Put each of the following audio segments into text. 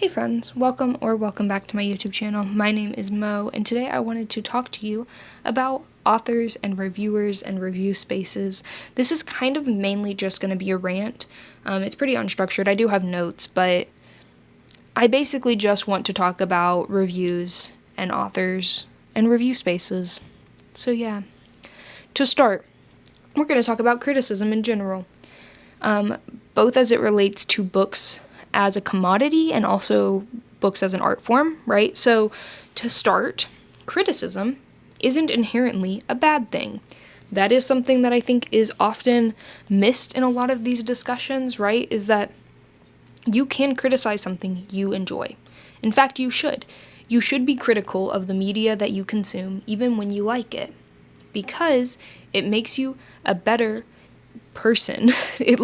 Hey friends, welcome back to my YouTube channel. My name is Mo, and today I wanted to talk to you about authors and reviewers and review spaces. This is kind of mainly just going to be a rant. It's pretty unstructured. I do have notes, but I basically just want to talk about reviews and authors and review spaces. So yeah, to start, we're going to talk about criticism in general, both as it relates to books as a commodity and also books as an art form, right? So to start, criticism isn't inherently a bad thing. That is something that I think is often missed in a lot of these discussions, right? Is that you can criticize something you enjoy. In fact, you should. You should be critical of the media that you consume, even when you like it, because it makes you a better person. It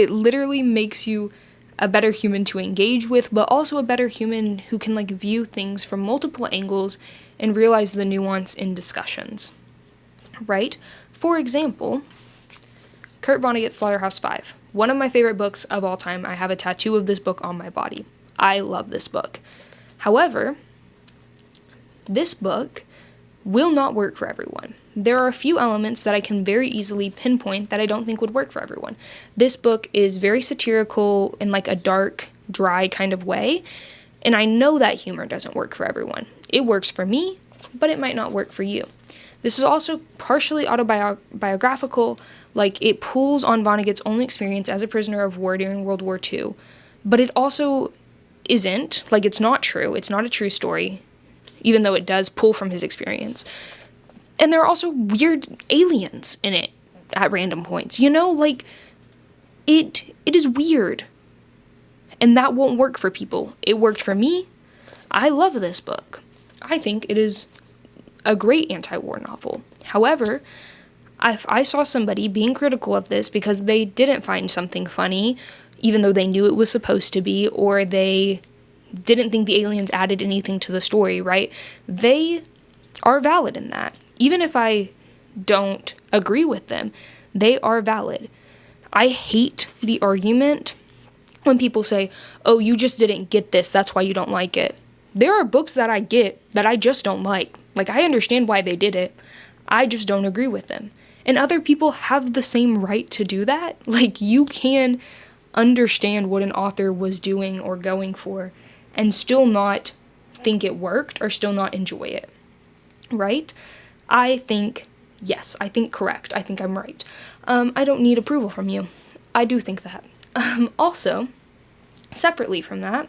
literally makes you a better human to engage with, but also a better human who can view things from multiple angles and realize the nuance in discussions, right? For example, Kurt Vonnegut's Slaughterhouse-Five, one of my favorite books of all time. I have a tattoo of this book on my body. I love this book. However, this book will not work for everyone. There are a few elements that I can very easily pinpoint that I don't think would work for everyone. This book is very satirical in a dark, dry kind of way, and I know that humor doesn't work for everyone. It works for me, but it might not work for you. This is also partially autobiographical, it pulls on Vonnegut's own experience as a prisoner of war during World War II, but it also isn't, it's not true. It's not a true story, even though it does pull from his experience. And there are also weird aliens in it at random points. It is weird. And that won't work for people. It worked for me. I love this book. I think it is a great anti-war novel. However, if I saw somebody being critical of this because they didn't find something funny, even though they knew it was supposed to be, or they didn't think the aliens added anything to the story, right? They are valid in that. Even if I don't agree with them, they are valid. I hate the argument when people say, oh, you just didn't get this, that's why you don't like it. There are books that I get that I just don't like. I understand why they did it. I just don't agree with them. And other people have the same right to do that. You can understand what an author was doing or going for and still not think it worked or still not enjoy it, right? I think correct. I think I'm right. I don't need approval from you. I do think that. Also, separately from that,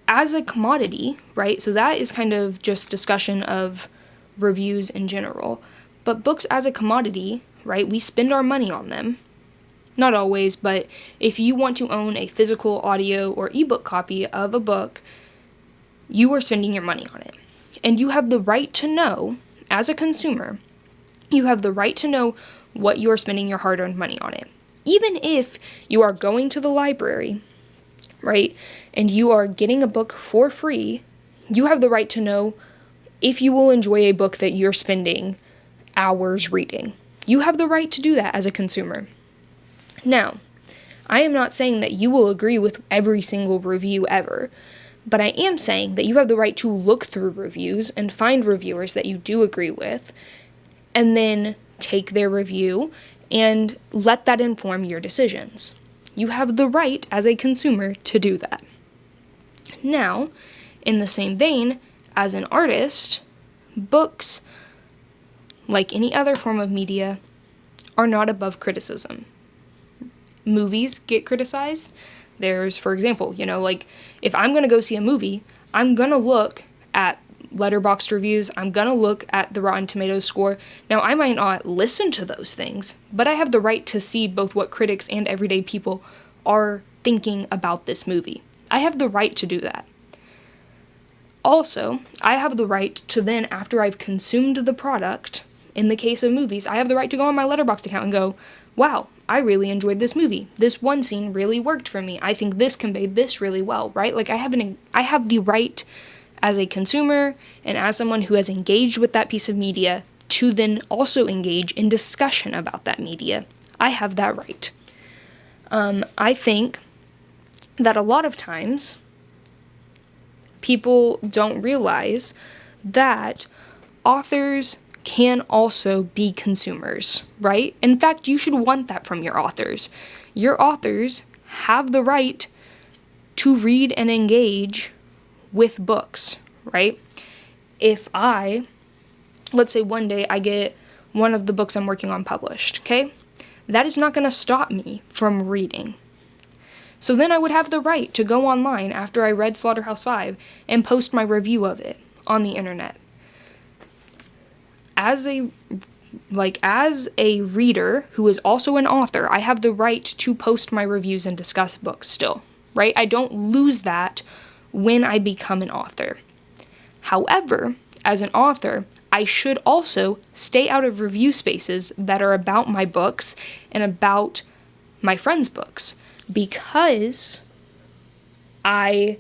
as a commodity, right? So that is kind of just discussion of reviews in general. But books as a commodity, right? We spend our money on them. Not always, but if you want to own a physical, audio, or ebook copy of a book, you are spending your money on it. And you have the right to know, as a consumer, you have the right to know what you are spending your hard-earned money on it. Even if you are going to the library, right, and you are getting a book for free, you have the right to know if you will enjoy a book that you're spending hours reading. You have the right to do that as a consumer. Now, I am not saying that you will agree with every single review ever, but I am saying that you have the right to look through reviews and find reviewers that you do agree with, and then take their review and let that inform your decisions. You have the right as a consumer to do that. Now, in the same vein, as an artist, books, like any other form of media, are not above criticism. Movies get criticized. There's, for example, if I'm going to go see a movie, I'm going to look at Letterboxd reviews. I'm going to look at the Rotten Tomatoes score. Now, I might not listen to those things, but I have the right to see both what critics and everyday people are thinking about this movie. I have the right to do that. Also, I have the right to then, after I've consumed the product, in the case of movies, I have the right to go on my Letterboxd account and go, wow, I really enjoyed this movie. This one scene really worked for me. I think this conveyed this really well, right? I have the right as a consumer and as someone who has engaged with that piece of media to then also engage in discussion about that media. I have that right. I think that a lot of times people don't realize that authors can also be consumers, right? In fact, you should want that from your authors. Your authors have the right to read and engage with books, right? If let's say one day I get one of the books I'm working on published, okay? That is not going to stop me from reading. So then I would have the right to go online after I read Slaughterhouse-Five and post my review of it on the internet. As a reader who is also an author, I have the right to post my reviews and discuss books still, right? I don't lose that when I become an author. However, as an author, I should also stay out of review spaces that are about my books and about my friends' books, because and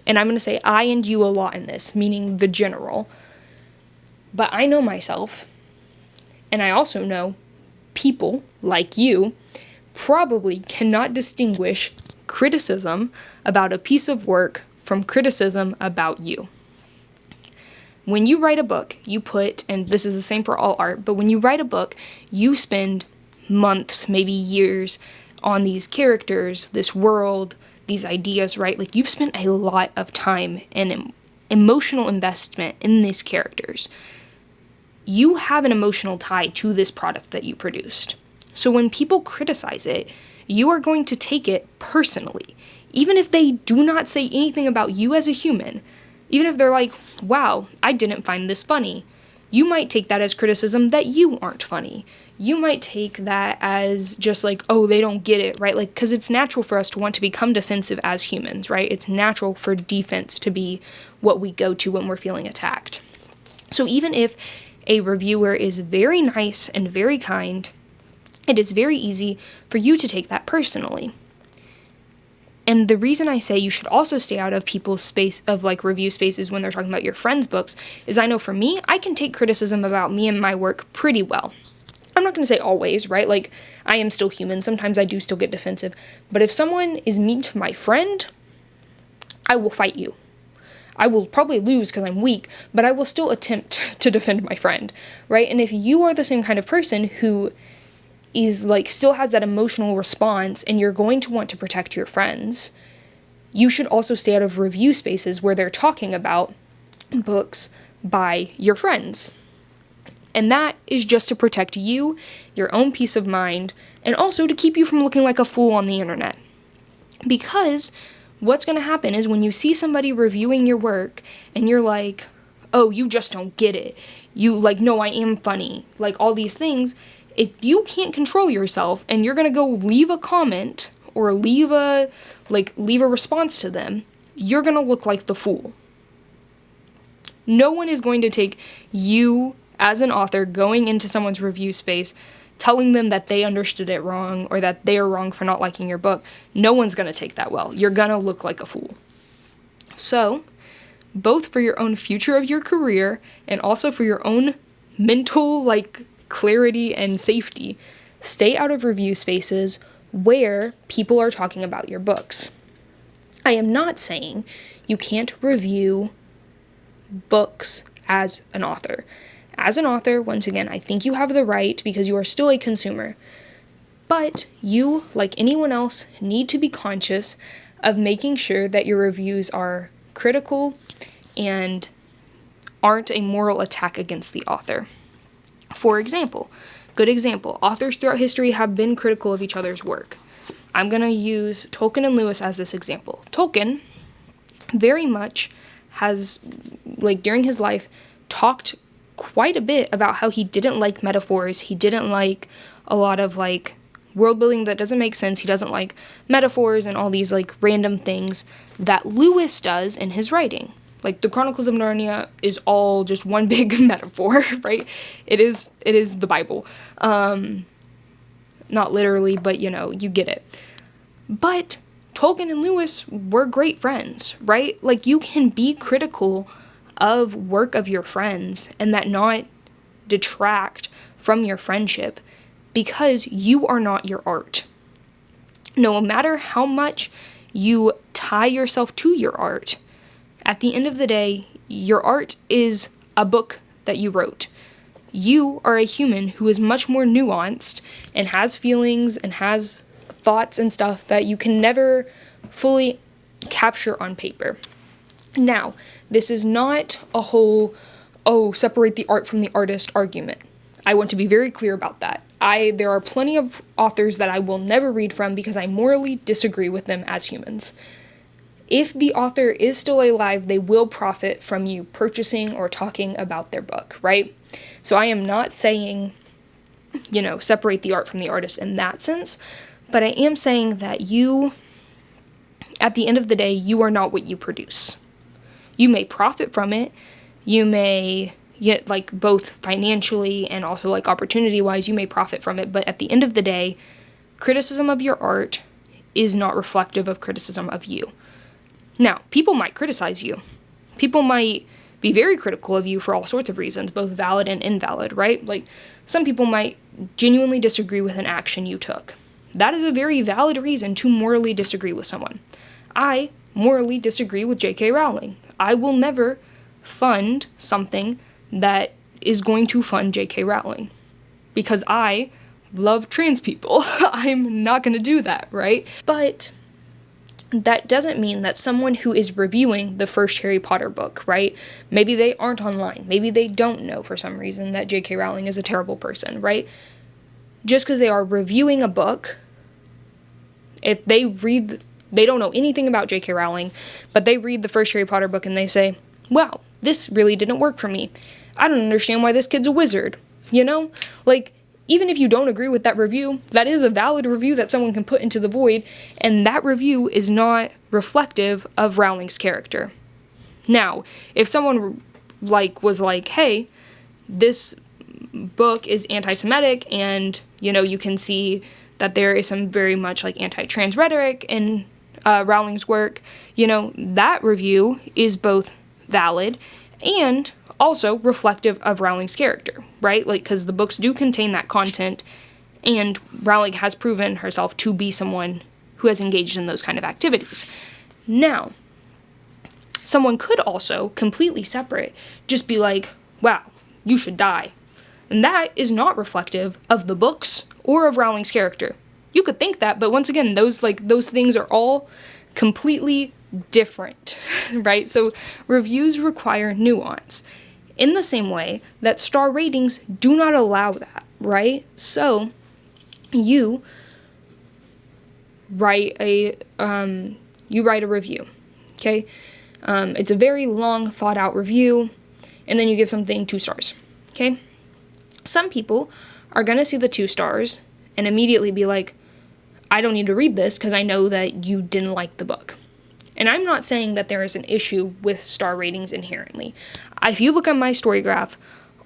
I'm going to say I and you a lot in this, meaning the general, but I know myself, and I also know people like you probably cannot distinguish criticism about a piece of work from criticism about you. When you write a book, and this is the same for all art, but when you write a book, you spend months, maybe years, on these characters, this world, these ideas, right? Like, you've spent a lot of time and emotional investment in these characters. You have an emotional tie to this product that you produced. So when people criticize it, you are going to take it personally. Even if they do not say anything about you as a human, even if they're like, wow, I didn't find this funny, you might take that as criticism that you aren't funny. You might take that as just like, oh, they don't get it, right? Like, because it's natural for us to want to become defensive as humans, right? It's natural for defense to be what we go to when we're feeling attacked. So even if a reviewer is very nice and very kind, it is very easy for you to take that personally. And the reason I say you should also stay out of people's space of like review spaces when they're talking about your friends' books is I know for me, I can take criticism about me and my work pretty well. I'm not going to say always, right? Like, I am still human. Sometimes I do still get defensive. But if someone is mean to my friend, I will fight you. I will probably lose because I'm weak, but I will still attempt to defend my friend, right? And if you are the same kind of person who is like still has that emotional response and you're going to want to protect your friends, you should also stay out of review spaces where they're talking about books by your friends. And that is just to protect you, your own peace of mind, and also to keep you from looking like a fool on the internet. Because what's going to happen is when you see somebody reviewing your work and you're like, oh, you just don't get it. You like, no, I am funny. Like all these things. If you can't control yourself and you're going to go leave a comment or leave a response to them, you're going to look like the fool. No one is going to take you as an author going into someone's review space, telling them that they understood it wrong or that they are wrong for not liking your book. No one's going to take that well. You're going to look like a fool. So, both for your own future of your career and also for your own mental, clarity and safety, stay out of review spaces where people are talking about your books. I am not saying you can't review books as an author. As an author, once again, I think you have the right because you are still a consumer. But you, like anyone else, need to be conscious of making sure that your reviews are critical and aren't a moral attack against the author. For example, good example, authors throughout history have been critical of each other's work. I'm going to use Tolkien and Lewis as this example. Tolkien very much has, during his life, talked quite a bit about how he didn't like metaphors. He didn't like a lot of, world building that doesn't make sense. He doesn't like metaphors and all these, random things that Lewis does in his writing. The Chronicles of Narnia is all just one big metaphor, right? It is the Bible. Not literally, but, you get it. But Tolkien and Lewis were great friends, right? You can be critical of work of your friends and that not detract from your friendship because you are not your art. No matter how much you tie yourself to your art. At the end of the day, your art is a book that you wrote. You are a human who is much more nuanced and has feelings and has thoughts and stuff that you can never fully capture on paper. Now, this is not a whole, separate the art from the artist argument. I want to be very clear about that. There are plenty of authors that I will never read from because I morally disagree with them as humans. If the author is still alive, they will profit from you purchasing or talking about their book, right? So I am not saying, separate the art from the artist in that sense, but I am saying that you, at the end of the day, you are not what you produce. You may profit from it, you may get, both financially and also, opportunity-wise, you may profit from it, but at the end of the day, criticism of your art is not reflective of criticism of you. Now, people might criticize you. People might be very critical of you for all sorts of reasons, both valid and invalid, right? Some people might genuinely disagree with an action you took. That is a very valid reason to morally disagree with someone. I morally disagree with J.K. Rowling. I will never fund something that is going to fund J.K. Rowling because I love trans people. I'm not going to do that, right? But that doesn't mean that someone who is reviewing the first Harry Potter book, right? Maybe they aren't online. Maybe they don't know for some reason that J.K. Rowling is a terrible person, right? Just because they are reviewing a book, if they don't know anything about J.K. Rowling, but they read the first Harry Potter book and they say, wow, this really didn't work for me. I don't understand why this kid's a wizard, even if you don't agree with that review, that is a valid review that someone can put into the void, and that review is not reflective of Rowling's character. Now, if someone was like, hey, this book is anti-Semitic, and you can see that there is some very much anti-trans rhetoric in Rowling's work, that review is both valid and also reflective of Rowling's character, right? Because the books do contain that content, and Rowling has proven herself to be someone who has engaged in those kind of activities. Now, someone could also, completely separate, just be like, wow, you should die. And that is not reflective of the books or of Rowling's character. You could think that, but once again, those things are all completely different, right? So reviews require nuance. In the same way that star ratings do not allow that, right? So you write a review, okay? It's a very long, thought-out review, and then you give something 2 stars, okay? Some people are going to see the 2 stars and immediately be like, I don't need to read this because I know that you didn't like the book. And I'm not saying that there is an issue with star ratings inherently. If you look at my story graph,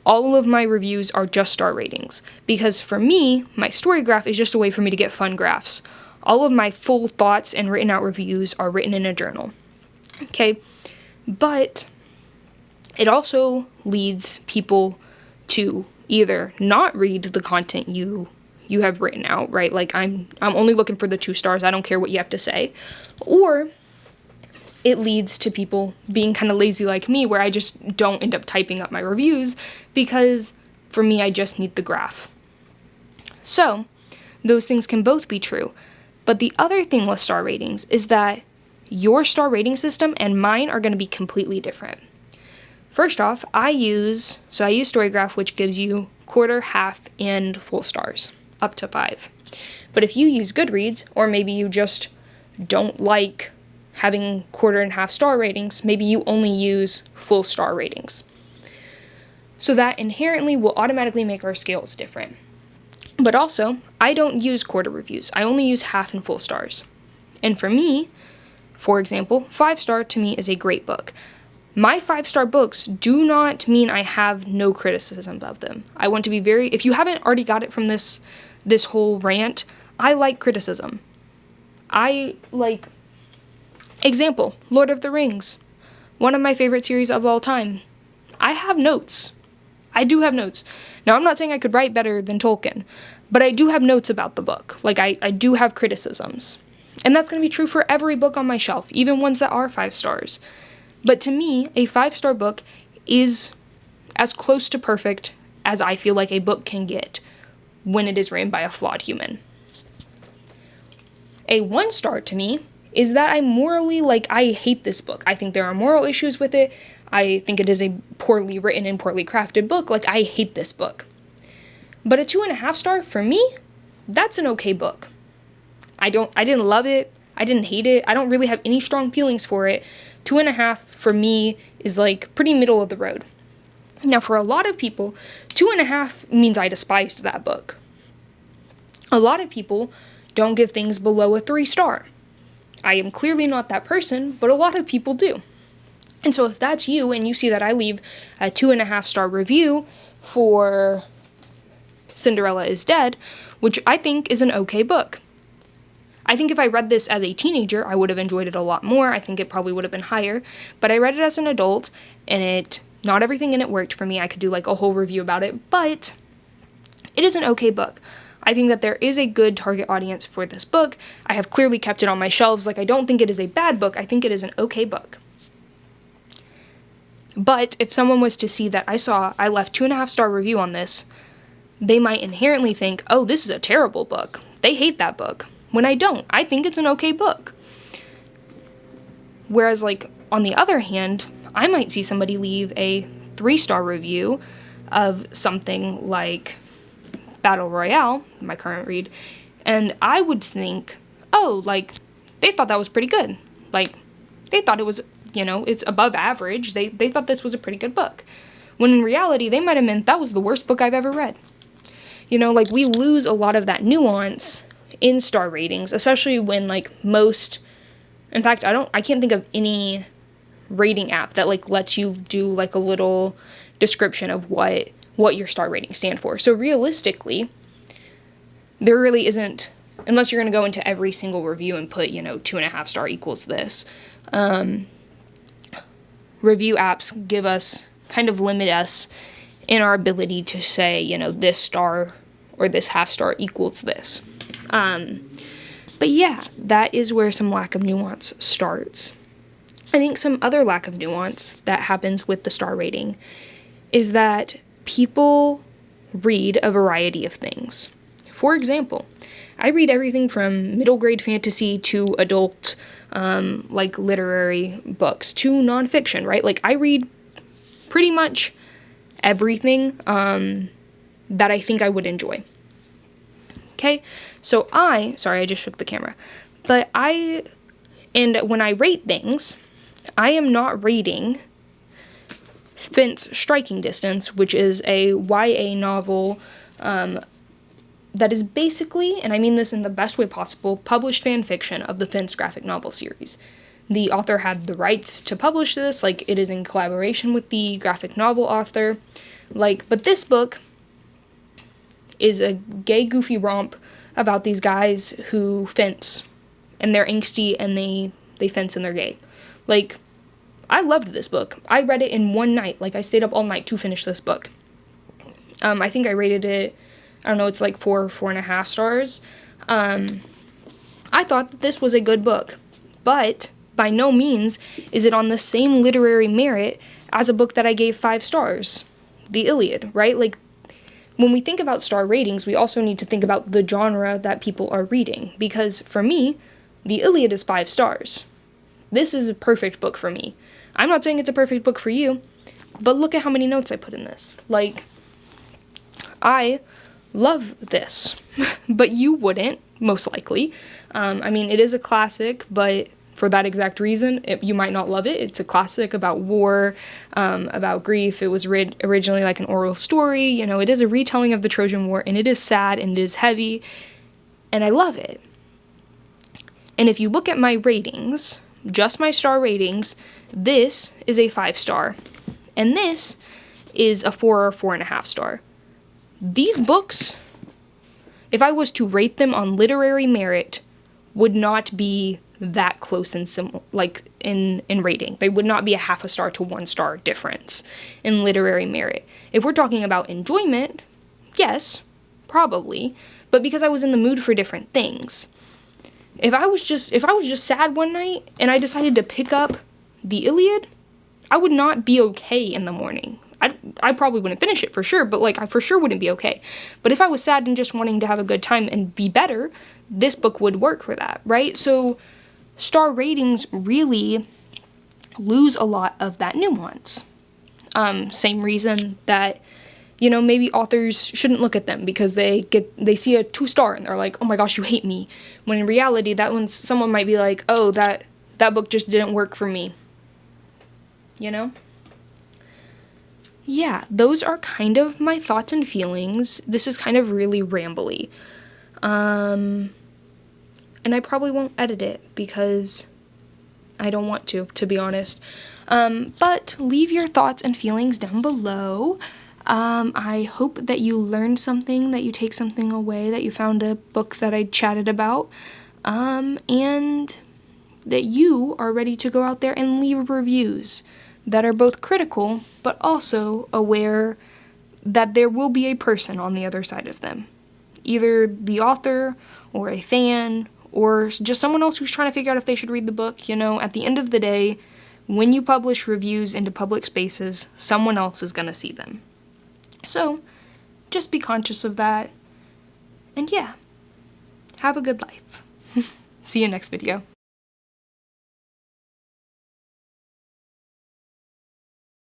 all of my reviews are just star ratings. Because for me, my story graph is just a way for me to get fun graphs. All of my full thoughts and written out reviews are written in a journal. Okay? But it also leads people to either not read the content you have written out, right? I'm only looking for the 2 stars. I don't care what you have to say. Or it leads to people being kind of lazy like me, where I just don't end up typing up my reviews because for me, I just need the graph. So those things can both be true. But the other thing with star ratings is that your star rating system and mine are going to be completely different. First off, I use StoryGraph, which gives you quarter, half, and full stars, up to 5. But if you use Goodreads, or maybe you just don't like having quarter and half star ratings, maybe you only use full star ratings. So that inherently will automatically make our scales different. But also, I don't use quarter reviews. I only use half and full stars. And for me, for example, 5-star to me is a great book. My 5-star books do not mean I have no criticism of them. I want to be if you haven't already got it from this whole rant, I like criticism. Example, Lord of the Rings, one of my favorite series of all time. I have notes. I do have notes. Now, I'm not saying I could write better than Tolkien, but I do have notes about the book. I do have criticisms. And that's going to be true for every book on my shelf, even ones that are 5 stars. But to me, a 5-star book is as close to perfect as I feel like a book can get when it is written by a flawed human. A 1-star to me is that I morally, I hate this book. I think there are moral issues with it. I think it is a poorly written and poorly crafted book. I hate this book. But a 2.5 star, for me, that's an okay book. I didn't love it. I didn't hate it. I don't really have any strong feelings for it. 2.5 for me is pretty middle of the road. Now, for a lot of people, 2.5 means I despised that book. A lot of people don't give things below a 3 star. I am clearly not that person, but a lot of people do. And so if that's you and you see that I leave a 2.5 star review for Cinderella is Dead, which I think is an okay book. I think if I read this as a teenager, I would have enjoyed it a lot more. I think it probably would have been higher. But I read it as an adult, and not everything in it worked for me. I could do a whole review about it, but it is an okay book. I think that there is a good target audience for this book. I have clearly kept it on my shelves. I don't think it is a bad book. I think it is an okay book. But if someone was to see that I left 2.5 star review on this, they might inherently think, oh, this is a terrible book. They hate that book. When I don't. I think it's an okay book. Whereas, on the other hand, I might see somebody leave a 3-star review of something like Battle Royale, my current read, and I would think, oh, they thought that was pretty good. They thought it was, it's above average. They thought this was a pretty good book. When in reality, they might have meant that was the worst book I've ever read. We lose a lot of that nuance in star ratings, especially when in fact, I can't think of any rating app that lets you do a little description of what your star ratings stand for. So realistically, there really isn't, unless you're going to go into every single review and put 2.5 star equals this. Review apps limit us in our ability to say, this star or this half star equals this. But yeah, that is where some lack of nuance starts. I think some other lack of nuance that happens with the star rating is that people read a variety of things. For example, I read everything from middle grade fantasy to adult, literary books to nonfiction, right? I read pretty much everything that I think I would enjoy. Okay, so sorry, I just shook the camera, and when I rate things, I am not rating Fence Striking Distance, which is a YA novel that is basically, and I mean this in the best way possible, published fan fiction of the Fence graphic novel series. The author had the rights to publish this, it is in collaboration with the graphic novel author, but this book is a gay, goofy romp about these guys who fence, and they're angsty, and they fence and they're gay. I loved this book. I read it in one night. I stayed up all night to finish this book. I think I rated it, I don't know, it's 4.5 stars. I thought that this was a good book, but by no means is it on the same literary merit as a book that I gave 5 stars, The Iliad, right? When we think about star ratings, we also need to think about the genre that people are reading, because for me, The Iliad is 5 stars. This is a perfect book for me. I'm not saying it's a perfect book for you, but look at how many notes I put in this. I love this, but you wouldn't, most likely. It is a classic, but for that exact reason, you might not love it. It's a classic about war, about grief. It was originally an oral story. It is a retelling of the Trojan War, and it is sad, and it is heavy, and I love it. And if you look at my ratings, just my star ratings, this is a 5 star, and this is a 4 or 4.5 star. These books, if I was to rate them on literary merit, would not be that close in rating. They would not be a 0.5 star to 1 star difference in literary merit. If we're talking about enjoyment, yes, probably, but because I was in the mood for different things. If I was just sad one night and I decided to pick up the Iliad, I would not be okay in the morning. I probably wouldn't finish it for sure, but like I for sure wouldn't be okay. But if I was sad and just wanting to have a good time and be better, this book would work for that, right? So star ratings really lose a lot of that nuance. Same reason that, you know, maybe authors shouldn't look at them because they see a 2-star and they're like, oh my gosh, you hate me. When in reality, that one, someone might be like, oh, that book just didn't work for me. You know? Yeah, those are kind of my thoughts and feelings. This is kind of really rambly. And I probably won't edit it because I don't want to be honest. But leave your thoughts and feelings down below. I hope that you learned something, that you take something away, that you found a book that I chatted about, and that you are ready to go out there and leave reviews that are both critical, but also aware that there will be a person on the other side of them. Either the author, or a fan, or just someone else who's trying to figure out if they should read the book. You know, at the end of the day, when you publish reviews into public spaces, someone else is gonna see them. So, just be conscious of that. And yeah, have a good life. See you next video.